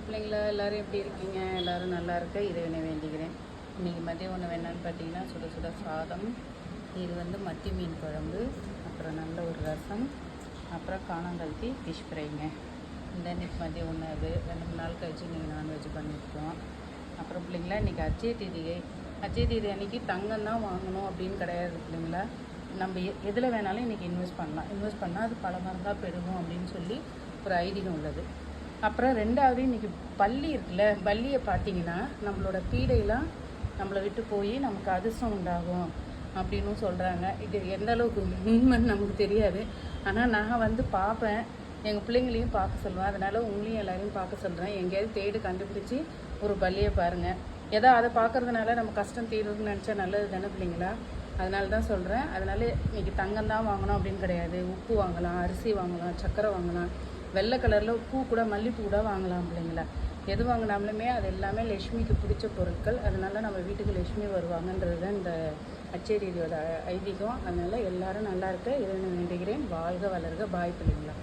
பிள்ளைங்களா எல்லோரும் எப்படி இருக்கீங்க? எல்லோரும் நல்லா இருக்க இறைவனை வேண்டிக்கிறேன். இன்றைக்கி மதியம் ஒன்று வேணான்னு பார்த்தீங்கன்னா சுட சுட சாதம், இது வந்து மத்தி மீன் குழம்பு, அப்புறம் நல்ல ஒரு ரசம், அப்புறம் காணாங்கழுத்தி ஃபிஷ் ஃப்ரைங்க. இந்த இன்றைக்கி மதியம் ஒன்று அது 2-3 நாள் கழிச்சு இன்றைக்கி நான்வெஜ் பண்ணியிருக்கோம். அப்புறம் பிள்ளைங்களா இன்றைக்கி அட்சய தீதி அன்றைக்கி தங்கம் தான் வாங்கணும் அப்படின்னு கிடையாது பிள்ளைங்களா. நம்ம எதில் வேணாலும் இன்றைக்கி இன்வெஸ்ட் பண்ணால் அது பல மரந்தாக பெருகும் அப்படின்னு சொல்லி ஒரு ஐதீகம் உள்ளது. அப்புறம் ரெண்டாவது இன்றைக்கி பல்லி இருக்குல்ல, பல்லியை பார்த்தீங்கன்னா நம்மளோட பீடையெல்லாம் நம்மளை விட்டு போய் நமக்கு அதிர்ஷ்டம் உண்டாகும் அப்படின்னு சொல்கிறாங்க. இது எந்த அளவுக்கு உண்மைன்னு நமக்கு தெரியாது. ஆனால் நான் வந்து பார்ப்பேன், எங்கள் பிள்ளைங்களையும் பார்க்க சொல்லுவேன். அதனால் உங்களையும் எல்லோரையும் பார்க்க சொல்கிறேன். எங்கேயாவது தேடி கண்டுபிடிச்சி ஒரு பல்லியை பாருங்கள். ஏதோ அதை பார்க்குறதுனால நம்ம கஷ்டம் தீருன்னு நினச்சா நல்லது தானே பிள்ளைங்களா. அதனால தான் சொல்கிறேன். அதனால் இன்றைக்கி தங்கம் தான் வாங்கணும் அப்படின்னு கிடையாது. உப்பு வாங்கலாம், அரிசி வாங்கலாம், சர்க்கரை வாங்கலாம், வெள்ளை கலரில் பூ கூட, மல்லிப்பூ கூட வாங்கலாம் பிள்ளைங்களா. எது வாங்கினாலுமே அது எல்லாமே லட்சுமிக்கு பிடிச்ச பொருட்கள். அதனால் நம்ம வீட்டுக்கு லட்சுமி வருவாங்கன்றது தான் இந்த அட்சய தீதியோட ஐதீகம். அதனால் எல்லோரும் நல்லா இருக்க இறைவனை வேண்டுகிறேன். வாழ்க வளர்க. பாய் பிள்ளைங்களா.